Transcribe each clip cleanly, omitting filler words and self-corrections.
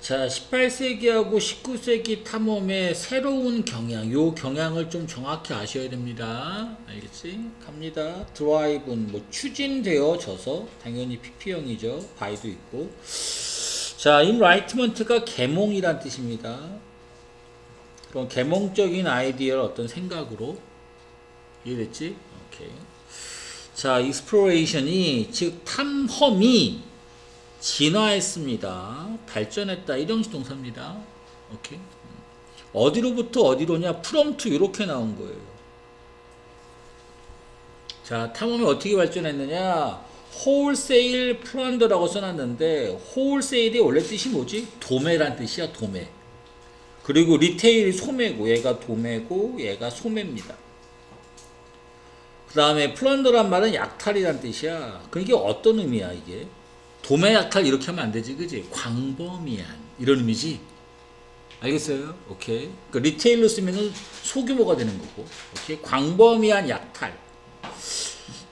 자, 18세기하고 19세기 탐험의 새로운 경향, 요 경향을 좀 정확히 아셔야 됩니다. 알겠지? 갑니다. 드라이브는 뭐 추진되어져서 당연히 PP형이죠. 바이도 있고. 자, 인라이트먼트가 계몽이란 뜻입니다. 그럼 계몽적인 아이디어를 어떤 생각으로 이해됐지? 오케이. 자, 익스플로레이션이 즉 탐험이 진화했습니다. 발전했다. 이형식 동사입니다. 오케이. 어디로부터 어디로냐? from to 이렇게 나온 거예요. 자, 탐험이 어떻게 발전했느냐? wholesale plunder라고 써놨는데 wholesale이 원래 뜻이 뭐지? 도매란 뜻이야. 도매. 그리고 리테일이 소매고 얘가 도매고 얘가 소매입니다. 그 다음에 plunder란 말은 약탈이란 뜻이야. 그게 어떤 의미야 이게? 도매 약탈 이렇게 하면 안 되지, 그지? 광범위한 이런 의미지. 알겠어요? 오케이. 그 리테일로 쓰면은 소규모가 되는 거고, 오케이. 광범위한 약탈.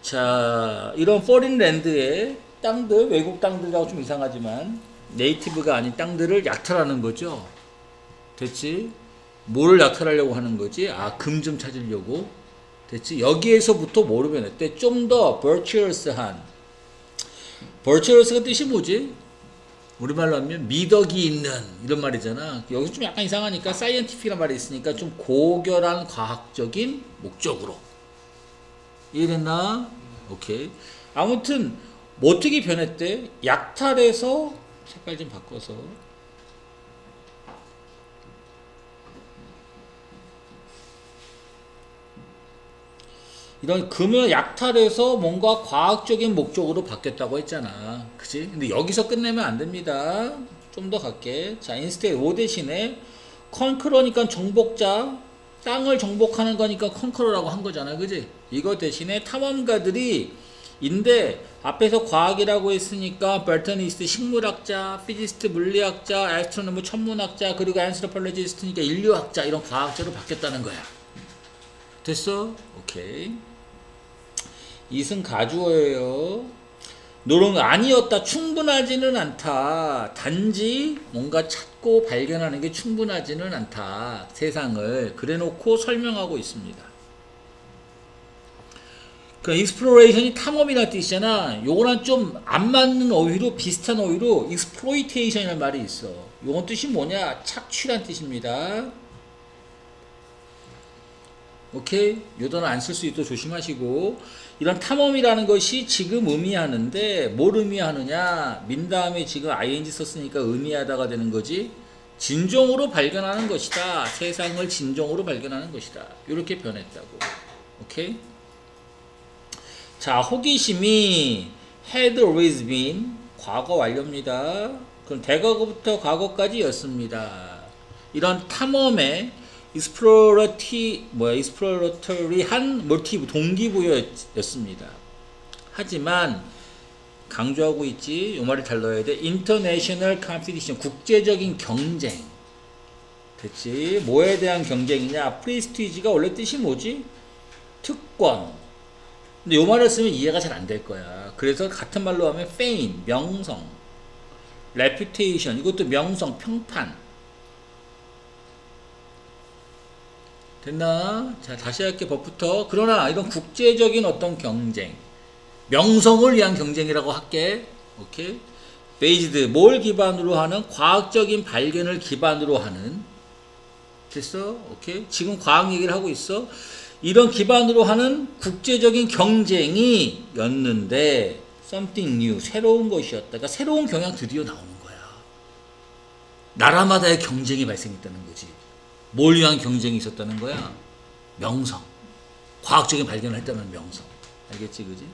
자, 이런 포린랜드의 땅들, 외국 땅들하고 좀 이상하지만 네이티브가 아닌 땅들을 약탈하는 거죠. 됐지? 뭐를 약탈하려고 하는 거지? 아, 금 좀 찾으려고. 됐지? 여기에서부터 뭐로 변했대? 좀 더 virtuous한. virtuous가 뜻이 뭐지? 우리말로 하면 미덕이 있는 이런 말이잖아. 여기서 좀 약간 이상하니까 scientific이란 말이 있으니까 좀 고결한 과학적인 목적으로. 이해됐나? 오케이. 아무튼 뭐 어떻게 변했대? 약탈에서 색깔 좀 바꿔서 이런 금을 약탈해서 뭔가 과학적인 목적으로 바뀌었다고 했잖아. 그치? 근데 여기서 끝내면 안 됩니다. 좀 더 갈게. 자, instead, 오 대신에 conquer러니까 정복자, 땅을 정복하는 거니까 conqueror라고 한 거잖아. 그치? 이거 대신에 탐험가들이 인데 앞에서 과학이라고 했으니까 버터니스트 식물학자, 피지스트 물리학자, 애스트로노머 천문학자, 그리고 안스로폴로지스트니까 인류학자 이런 과학자로 바뀌었다는 거야. 됐어? 오케이. 이승 가주어예요. 노는 아니었다. 충분하지는 않다. 단지 뭔가 찾고 발견하는 게 충분하지는 않다. 세상을 그래놓고 설명하고 있습니다. 그 exploration이 탐험이라는 뜻이잖아. 요거랑 좀 안 맞는 어휘로 비슷한 어휘로 exploitation이라는 말이 있어. 요건 뜻이 뭐냐? 착취란 뜻입니다. 오케이? 요 단어 안 쓸 수 있도록 조심하시고, 이런 탐험이라는 것이 지금 의미하는데 뭘 의미하느냐? 민 다음에 지금 ing 썼으니까 의미하다가 되는 거지. 진정으로 발견하는 것이다. 세상을 진정으로 발견하는 것이다. 이렇게 변했다고. 오케이? 자, 호기심이 had always been 과거 완료입니다. 그럼 대과거부터 과거까지 였습니다. 이런 탐험의 exploratory한 모티브, 동기부여였습니다. 하지만 강조하고 있지, 요 말을 잘 넣어야 돼. international competition, 국제적인 경쟁. 됐지? 뭐에 대한 경쟁이냐? prestige가 원래 뜻이 뭐지? 특권. 근데 요 말을 쓰면 이해가 잘 안 될 거야. 그래서 같은 말로 하면 fame, 명성, reputation, 이것도 명성, 평판. 됐나? 자, 다시 할게, 법부터. 그러나 이런 국제적인 어떤 경쟁, 명성을 위한 경쟁이라고 할게. 오케이? based, 뭘 기반으로 하는? 과학적인 발견을 기반으로 하는. 됐어? 오케이? 지금 과학 얘기를 하고 있어. 이런 기반으로 하는 국제적인 경쟁이 였는데 something new, 새로운 것이었다. 그러니까 새로운 경향 드디어 나오는 거야. 나라마다의 경쟁이 발생했다는 거지. 뭘 위한 경쟁이 있었다는 거야? 명성. 과학적인 발견을 했다는 명성. 알겠지, 그지?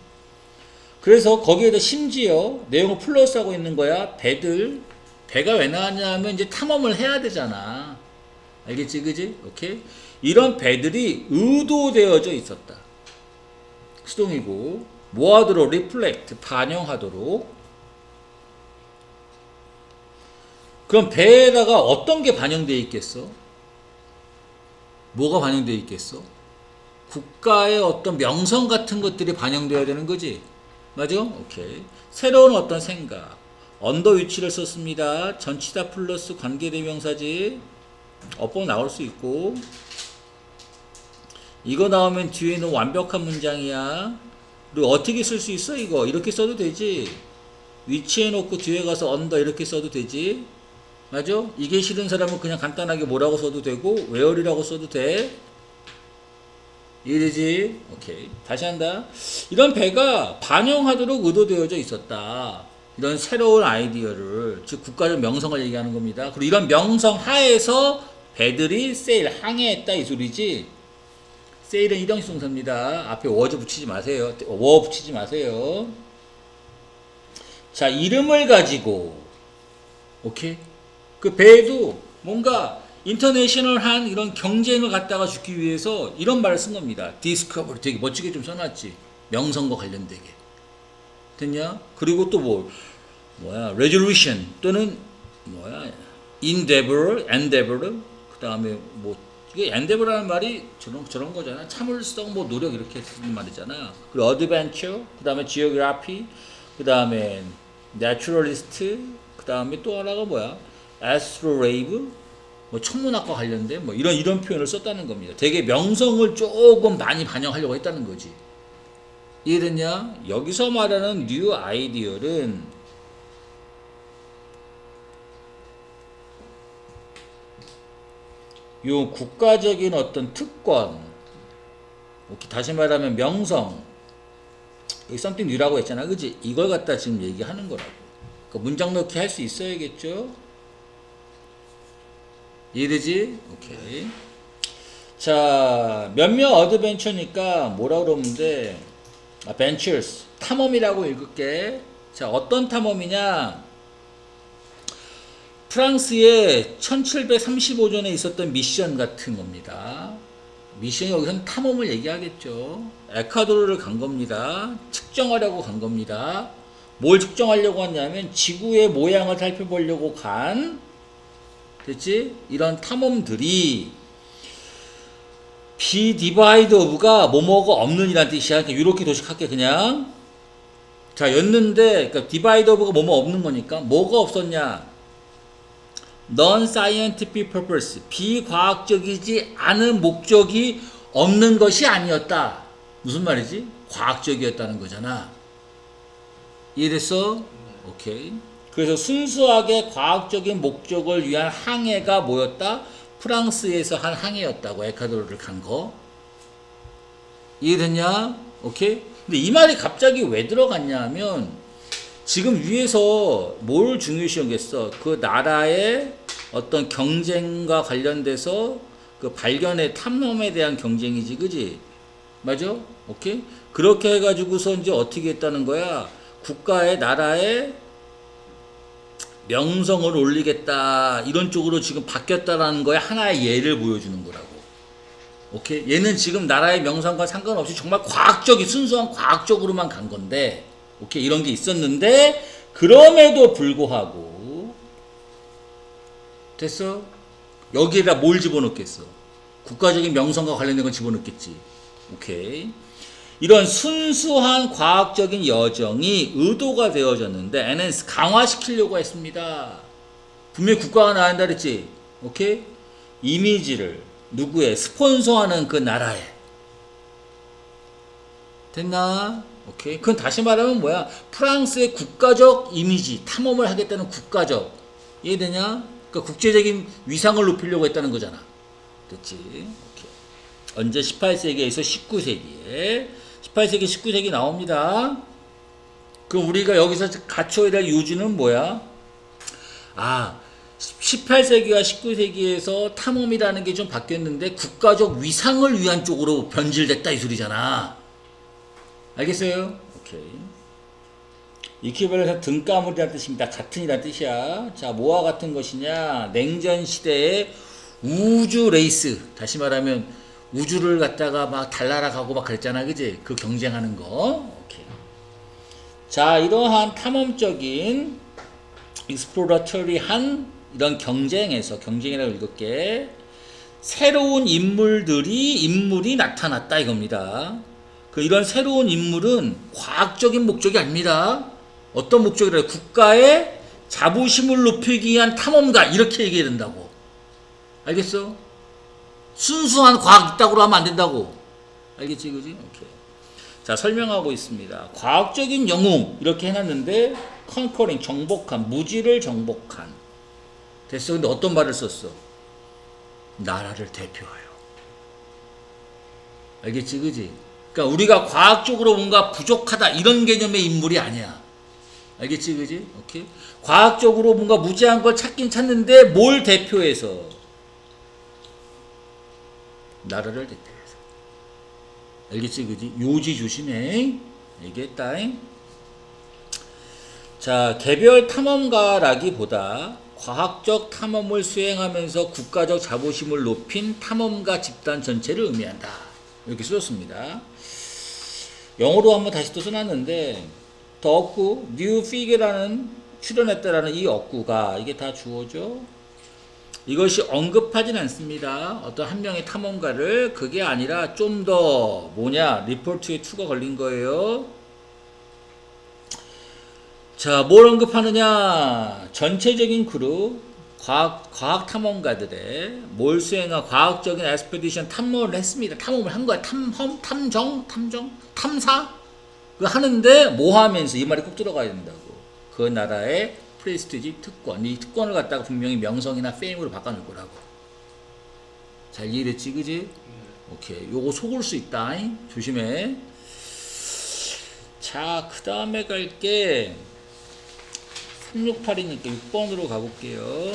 그래서 거기에다 심지어 내용을 플러스하고 있는 거야. 배가 왜 나왔냐면 이제 탐험을 해야 되잖아. 알겠지, 그지? 오케이? 이런 배들이 의도되어져 있었다. 수동이고, 뭐 하도록? reflect, 반영하도록. 그럼 배에다가 어떤 게 반영되어 있겠어? 뭐가 반영되어 있겠어? 국가의 어떤 명성 같은 것들이 반영되어야 되는 거지. 맞아? 오케이. 새로운 어떤 생각, 언더 위치를 썼습니다. 전치사 플러스 관계대명사지. 어법 나올 수 있고. 이거 나오면 뒤에는 완벽한 문장이야. 그리고 어떻게 쓸 수 있어 이거? 이렇게 써도 되지. 위치해 놓고 뒤에 가서 언더 이렇게 써도 되지. 맞아? 이게 싫은 사람은 그냥 간단하게 뭐라고 써도 되고 where이라고 써도 돼. 이해되지? 오케이. 다시 한다. 이런 배가 반영하도록 의도되어져 있었다. 이런 새로운 아이디어를, 즉 국가적 명성을 얘기하는 겁니다. 그리고 이런 명성 하에서 배들이 세일, 항해했다 이 소리지. 세일은 일형식 동사입니다. 앞에 워즈 붙이지 마세요. 워 붙이지 마세요. 자, 이름을 가지고 오케이? 그 배에도 뭔가 인터내셔널한 이런 경쟁을 갖다가 주기 위해서 이런 말을 쓴 겁니다. 디스커버리 되게 멋지게 좀 써놨지. 명성과 관련되게. 됐냐? 그리고 또 뭐야? resolution 또는 뭐야? endeavor 그 다음에 뭐 이게 endeavor라는 말이 저런 거잖아. 참을성, 뭐 노력 이렇게 쓰는 말이잖아. 그리고 adventure, 그 다음에 geography, 그 다음에 naturalist, 그 다음에 또 하나가 뭐야? astrolabe, 뭐 천문학과 관련된 뭐 이런 표현을 썼다는 겁니다. 되게 명성을 조금 많이 반영하려고 했다는 거지. 이해됐냐? 여기서 말하는 new 아이디어는 요 국가적인 어떤 특권, 다시 말하면 명성, 여기 something new라고 했잖아, 그지? 이걸 갖다 지금 얘기하는 거라고. 그러니까 문장 넣기 할 수 있어야겠죠? 이해되지? 오케이. 자, 몇몇 어드벤처니까 뭐라 그러면 돼? ventures, 탐험이라고 읽을게. 자, 어떤 탐험이냐? 프랑스에 1735년에 있었던 미션 같은 겁니다. 미션이 여기서는 탐험을 얘기하겠죠. 에콰도르를 간 겁니다. 측정하려고 간 겁니다. 뭘 측정하려고 했냐면 지구의 모양을 살펴보려고 간, 됐지? 이런 탐험들이 be divide of가 뭐뭐가 없는 이란 뜻이야. 이렇게 도식할게 그냥. 자, 였는데 그러니까 divide of가 뭐뭐 없는 거니까 뭐가 없었냐? non-scientific purpose, 비과학적이지 않은 목적이 없는 것이 아니었다. 무슨 말이지? 과학적이었다는 거잖아. 이해됐어? 오케이. 그래서 순수하게 과학적인 목적을 위한 항해가 뭐였다? 프랑스에서 한 항해였다고. 에콰도르를 간 거. 이해됐냐? 오케이. 근데 이 말이 갑자기 왜 들어갔냐 하면 지금 위에서 뭘 중요시 여겼어? 그 나라의 어떤 경쟁과 관련돼서 그 발견의 탐험에 대한 경쟁이지, 그지? 맞아? 오케이? 그렇게 해가지고서 이제 어떻게 했다는 거야? 국가의, 나라의 명성을 올리겠다. 이런 쪽으로 지금 바뀌었다라는 거에 하나의 예를 보여주는 거라고. 오케이? 얘는 지금 나라의 명성과 상관없이 정말 과학적인, 순수한 과학적으로만 간 건데, 오케이, 이런 게 있었는데 그럼에도 불구하고 됐어? 여기에다 뭘 집어넣겠어? 국가적인 명성과 관련된 건 집어넣겠지. 오케이. 이런 순수한 과학적인 여정이 의도가 되어졌는데 NS 강화시키려고 했습니다. 분명히 국가가 나간다 그랬지. 오케이? 이미지를 누구의 스폰서하는 그 나라에. 됐나? 오케이. 그건 다시 말하면 뭐야? 프랑스의 국가적 이미지, 탐험을 하겠다는 국가적. 이해되냐? 그러니까 국제적인 위상을 높이려고 했다는 거잖아. 됐지? 오케이. 언제 18세기에서 19세기에 18세기, 19세기 나옵니다. 그럼 우리가 여기서 갖춰야 될 요지는 뭐야? 아, 18세기와 19세기에서 탐험이라는 게 좀 바뀌었는데 국가적 위상을 위한 쪽으로 변질됐다 이 소리잖아. 알겠어요? 오케이. 이퀴벌에서 등가물이라는 뜻입니다. 같은이라는 뜻이야. 자, 뭐와 같은 것이냐? 냉전 시대의 우주 레이스. 다시 말하면 우주를 갖다가 막 달나라 가고 막 그랬잖아. 그지? 그 경쟁하는 거. 오케이. 자, 이러한 탐험적인 익스플로러터리한 이런 경쟁이라고 읽을게. 새로운 인물이 나타났다 이겁니다. 이런 새로운 인물은 과학적인 목적이 아닙니다. 어떤 목적이라 국가의 자부심을 높이기 위한 탐험가 이렇게 얘기해야 된다고. 알겠어? 순수한 과학 이따구로 하면 안 된다고. 알겠지, 그지? 오케이. 자, 설명하고 있습니다. 과학적인 영웅 이렇게 해놨는데 컨커링 정복한, 무지를 정복한. 됐어. 근데 어떤 말을 썼어? 나라를 대표하여. 알겠지, 그지? 그러니까 우리가 과학적으로 뭔가 부족하다 이런 개념의 인물이 아니야. 알겠지, 그지? 오케이. 과학적으로 뭔가 무지한 걸 찾긴 찾는데 뭘 대표해서? 나라를 대표해서. 알겠지, 그지? 요지 조심해. 알겠다. 자, 개별 탐험가라기보다 과학적 탐험을 수행하면서 국가적 자부심을 높인 탐험가 집단 전체를 의미한다. 이렇게 써줬습니다. 영어로 한번 다시 또 써놨는데 더 어구, 뉴 피그라는 출연했다라는 이 어구가 이게 다 주어죠. 이것이 언급하진 않습니다. 어떤 한 명의 탐험가를. 그게 아니라 좀 더 뭐냐, 리포트에 투가 걸린 거예요. 자, 뭘 언급하느냐? 전체적인 그룹 과학 탐험가들의 뭘 수행한 과학적인 에스피디션 탐험을 했습니다. 탐험을 한 거야. 탐사? 그거 하는데 뭐 하면서, 이 말이 꼭 들어가야 된다고. 그 나라의 프레스티지 특권, 이 특권을 갖다가 분명히 명성이나 페임으로 바꿔놓을 거라고. 잘 이해됐지, 그지? 오케이. 요거 속을 수 있다. 조심해. 자, 그 다음에 갈게 368이니까 6번으로 가볼게요.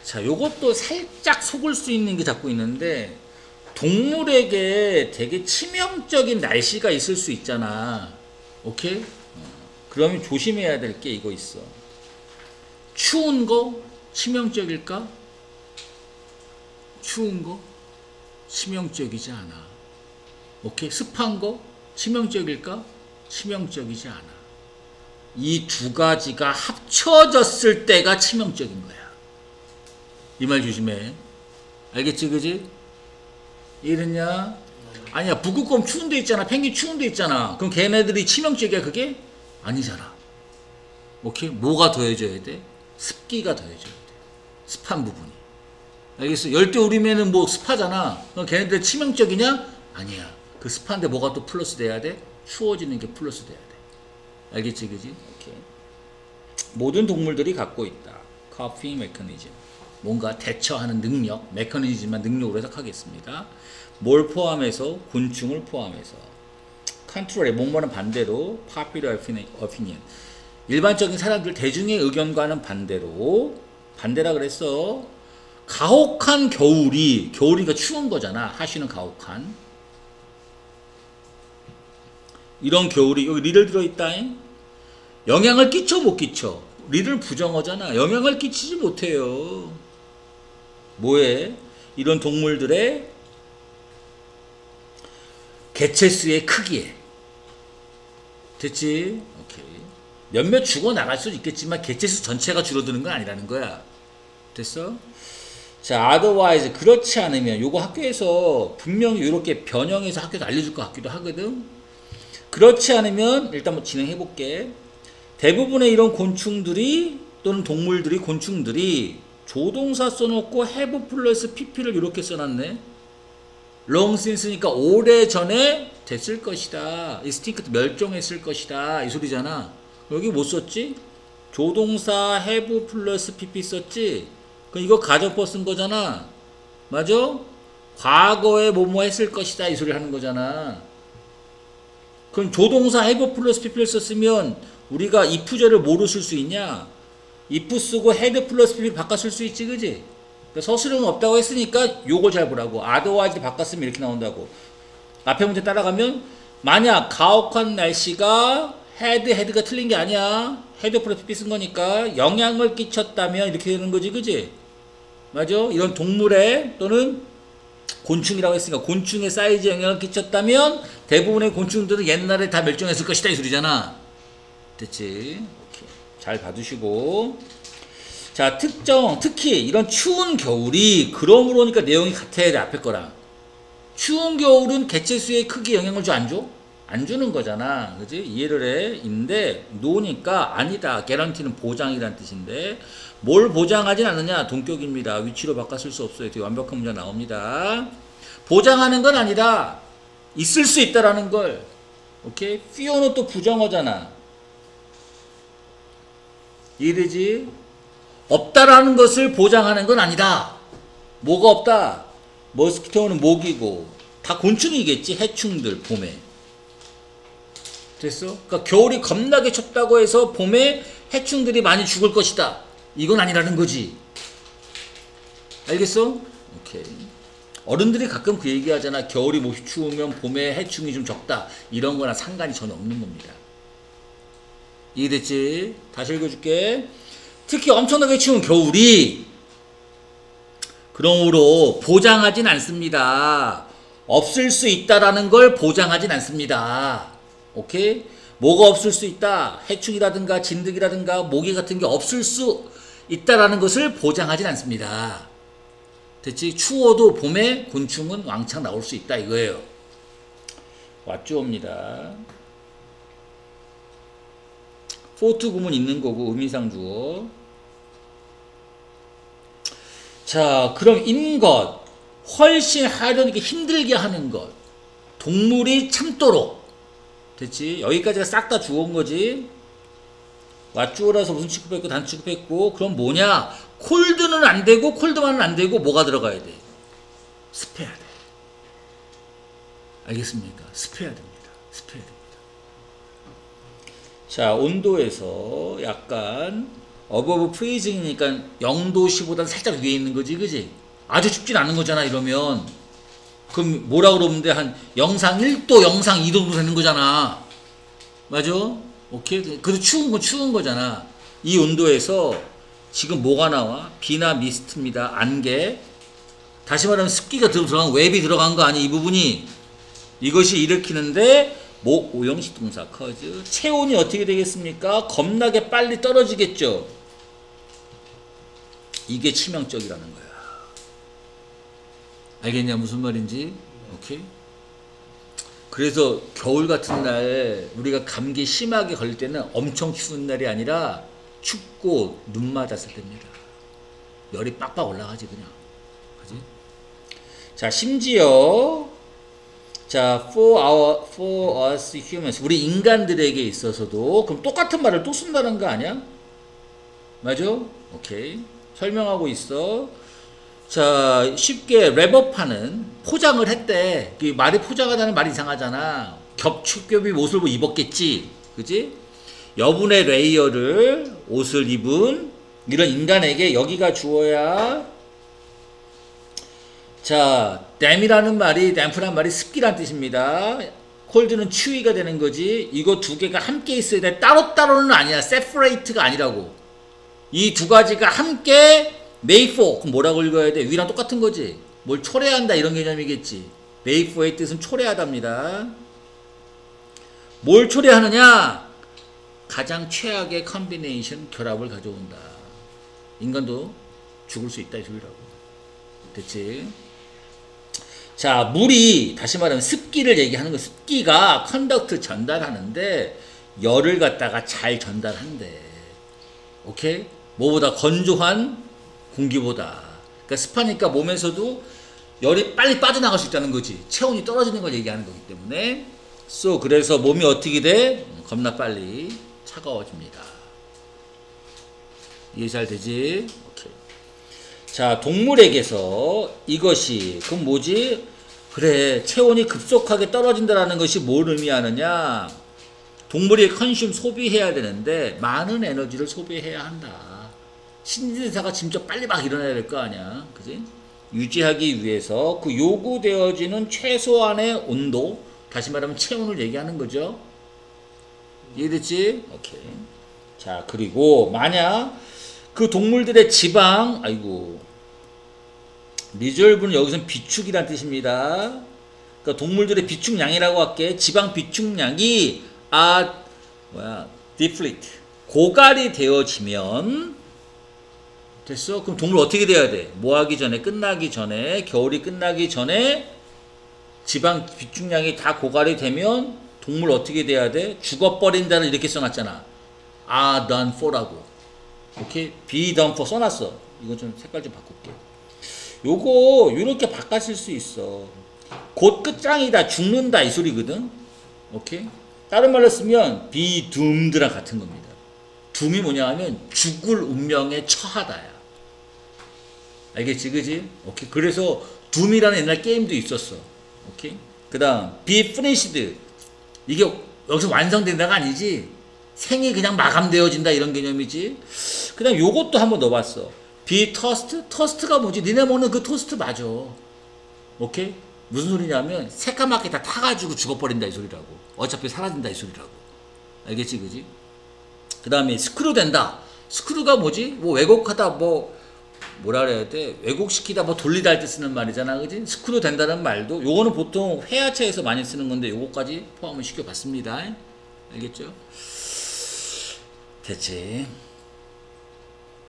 자, 요것도 살짝 속을 수 있는 게 자꾸 있는데, 동물에게 되게 치명적인 날씨가 있을 수 있잖아. 오케이? 그러면 조심해야 될 게 이거 있어. 추운 거 치명적일까? 추운 거 치명적이지 않아. 오케이? 습한 거 치명적일까? 치명적이지 않아. 이 두 가지가 합쳐졌을 때가 치명적인 거야. 이 말 조심해. 알겠지, 그지? 이랬냐? 아니야, 북극곰 추운 데 있잖아. 펭귄 추운 데 있잖아. 그럼 걔네들이 치명적이야, 그게? 아니잖아. 오케이? 뭐가 더해져야 돼? 습기가 더해져야 돼. 습한 부분이. 알겠어? 열대우림에는 뭐 습하잖아. 그럼 걔네들 치명적이냐? 아니야. 그 습한데 뭐가 또 플러스 돼야 돼? 추워지는 게 플러스 돼야 돼. 알겠지, 그지? 오케이. 모든 동물들이 갖고 있다. 커핑 메커니즘. 뭔가 대처하는 능력, 메커니즘만 능력으로 해석하겠습니다. 뭘 포함해서? 곤충을 포함해서. 컨트롤에 뭐뭐는 반대로 popular opinion. 일반적인 사람들 대중의 의견과는 반대로. 반대라 그랬어. 가혹한 겨울이니까 추운 거잖아. 하시는 가혹한. 이런 겨울이 여기 리를 들어있다잉. 영향을 끼쳐 못 끼쳐? 리를 부정어잖아. 영향을 끼치지 못해요. 뭐에? 이런 동물들의 개체수의 크기에. 됐지? 오케이. 몇몇 죽어나갈 수도 있겠지만 개체수 전체가 줄어드는 건 아니라는 거야. 됐어? 자, otherwise 그렇지 않으면 요거 학교에서 분명히 이렇게 변형해서 학교에서 알려줄 것 같기도 하거든. 그렇지 않으면 일단 뭐 진행해 볼게. 대부분의 이런 곤충들이 또는 동물들이, 곤충들이 조동사 써놓고 have 플러스 pp를 이렇게 써놨네. long since니까 오래전에 됐을 것이다. extinct 멸종했을 것이다. 이 소리잖아. 여기 못 썼지? 조동사 have 플러스 pp 썼지? 그럼 이거 가정법 쓴 거잖아. 맞아? 과거에 뭐뭐 했을 것이다. 이 소리 하는 거잖아. 그럼 조동사 have 플러스 pp를 썼으면 우리가 if절을 뭐로 쓸 수 있냐? if 쓰고 had 플러스 pp를 바꿔 쓸 수 있지, 그지? 서술은 없다고 했으니까 요거 잘 보라고. otherwise 바꿨으면 이렇게 나온다고. 앞에 문제 따라가면 만약 가혹한 날씨가 had가 틀린 게 아니야. had 플러스 pp 쓴 거니까 영향을 끼쳤다면 이렇게 되는 거지, 그지? 맞아? 이런 동물에 또는 곤충이라고 했으니까 곤충의 사이즈에 영향을 끼쳤다면 대부분의 곤충들은 옛날에 다 멸종했을 것이다. 이 소리잖아. 됐지? 오케이. 잘 봐두시고. 자, 특히 이런 추운 겨울이 그러므로니까 내용이 같아야 돼. 앞에 거랑. 추운 겨울은 개체수의 크기에 영향을 줘, 안 줘? 안 주는 거잖아. 그지? 이해를 해. 인데 노니까 아니다. 개런티는 보장이란 뜻인데 뭘 보장하진 않느냐? 동격입니다. 위치로 바꿔 쓸 수 없어요. 되게 완벽한 문제 나옵니다. 보장하는 건 아니다. 있을 수 있다라는 걸. 오케이? fear는 또 부정어잖아. 이해되지? 없다라는 것을 보장하는 건 아니다. 뭐가 없다? 머스키토는 모기고 다 곤충이겠지. 해충들 봄에. 됐어? 그러니까 겨울이 겁나게 춥다고 해서 봄에 해충들이 많이 죽을 것이다. 이건 아니라는 거지. 알겠어? 오케이. 어른들이 가끔 그 얘기 하잖아. 겨울이 몹시 추우면 봄에 해충이 좀 적다. 이런 거랑 상관이 전혀 없는 겁니다. 이해됐지? 다시 읽어줄게. 특히 엄청나게 추운 겨울이 그러므로 보장하진 않습니다. 없을 수 있다라는 걸 보장하진 않습니다. 오케이? 뭐가 없을 수 있다? 해충이라든가 진드기라든가 모기 같은 게 없을 수 있다라는 것을 보장하진 않습니다. 됐지? 추워도 봄에 곤충은 왕창 나올 수 있다 이거예요. 왓주어입니다. 포트 구문 있는 거고 의미상 주어. 자, 그럼 인 것, 훨씬 하려니까 힘들게 하는 것, 동물이 참도록. 됐지? 여기까지가 싹 다 주어인 거지. 왓주어라서 무슨 취급했고 단 취급했고. 그럼 뭐냐? 콜드는 안 되고 콜드만은 안 되고 뭐가 들어가야 돼? 습해야 돼. 알겠습니까? 습해야 됩니다. 습해야 됩니다. 자, 온도에서 약간 어버브 프리징이니까 0도씨보다 살짝 위에 있는 거지, 그지? 아주 춥진 않은 거잖아, 이러면. 그럼 뭐라 그러면 돼? 한 영상 1도, 영상 2도 정도 되는 거잖아. 맞아? 오케이? 그래도 추운 건 추운 거잖아. 이 온도에서 지금 뭐가 나와? 비나 미스트입니다. 안개. 다시 말하면 습기가 들어간, 웹이 들어간 거 아니, 이 부분이. 이것이 일으키는데 목 오형식 동사 커즈. 체온이 어떻게 되겠습니까? 겁나게 빨리 떨어지겠죠. 이게 치명적이라는 거야. 알겠냐 무슨 말인지? 오케이. 그래서 겨울 같은 날 우리가 감기 심하게 걸릴 때는 엄청 추운 날이 아니라 춥고 눈 맞았을 때입니다. 열이 빡빡 올라가지 그냥. 그지? 자, 심지어 자, for us humans, 우리 인간들에게 있어서도 그럼 똑같은 말을 또 쓴다는 거 아니야? 맞아? 오케이. 설명하고 있어. 자, 쉽게 랩업하는 포장을 했대. 그 말이 포장하다는 말이 이상하잖아. 겹겹이 옷을 뭐 입었겠지, 그지? 여분의 레이어를 옷을 입은 이런 인간에게 여기가 주어야. 자, 댐이라는 말이, 댐프란 말이 습기란 뜻입니다. 콜드는 추위가 되는 거지. 이거 두 개가 함께 있어야 돼. 따로따로는 아니야. separate가 아니라고. 이 두 가지가 함께 made for. 그럼 뭐라고 읽어야 돼? 위랑 똑같은 거지. 뭘 초래한다 이런 개념이겠지. made for의 뜻은 초래하답니다. 뭘 초래하느냐? 가장 최악의 컨비네이션, 결합을 가져온다. 인간도 죽을 수 있다 이 소리라고. 됐지? 자, 물이 다시 말하면 습기를 얘기하는 거. 습기가 컨덕트 전달하는데 열을 갖다가 잘 전달한대. 오케이? 뭐보다 건조한 공기보다. 그러니까 습하니까 몸에서도 열이 빨리 빠져나갈 수 있다는 거지. 체온이 떨어지는 걸 얘기하는 거기 때문에. 그래서 몸이 어떻게 돼? 겁나 빨리 차가워집니다. 이해 잘 되지? 오케이. 자, 동물에게서 이것이 그럼 뭐지? 그래, 체온이 급속하게 떨어진다는 것이 뭘 의미하느냐? 동물이 컨슘 소비해야 되는데 많은 에너지를 소비해야 한다. 신진대사가 진짜 빨리 막 일어나야 될 거 아니야, 그지? 유지하기 위해서 그 요구되어지는 최소한의 온도, 다시 말하면 체온을 얘기하는 거죠. 이해됐지? 오케이. 자, 그리고 만약 그 동물들의 지방, 아이고, 리졸브는 여기서는 비축이란 뜻입니다. 그러니까 동물들의 비축량이라고 할게. 지방 비축량이 deflate, 고갈이 되어지면 됐어? 그럼 동물 어떻게 돼야 돼? 뭐 하기 전에, 끝나기 전에, 겨울이 끝나기 전에 지방 비축량이 다 고갈이 되면 동물 어떻게 돼야 돼? 죽어버린다를 이렇게 써놨잖아. are done for라고. 오케이? be done for 써놨어. 이거 좀 색깔 좀 바꿀게. 요거 요렇게 바꿔 쓸 수 있어. 곧 끝장이다, 죽는다 이 소리거든. 오케이? 다른 말로 쓰면 be doomed랑 같은 겁니다. doom이 뭐냐 하면 죽을 운명에 처하다야. 알겠지, 그지? 오케이. 그래서 doom이라는 옛날 게임도 있었어. 오케이. 그 다음 be finished. 이게 여기서 완성된다가 아니지. 생이 그냥 마감되어진다 이런 개념이지. 그 다음 요것도 한번 넣어봤어. be toast. toast가 뭐지? 니네 먹는 그 토스트 맞아. 오케이. 무슨 소리냐면 새까맣게 다 타가지고 죽어버린다 이 소리라고. 어차피 사라진다 이 소리라고. 알겠지, 그지? 그 다음에 스크류 된다. 스크류가 뭐지? 뭐 왜곡하다, 뭐라 그래야 돼? 왜곡시키다, 뭐 돌리다 할 때 쓰는 말이잖아, 그지? 스크류 된다는 말도 요거는 보통 회화체에서 많이 쓰는 건데 요거까지 포함을 시켜봤습니다. 알겠죠? 됐지?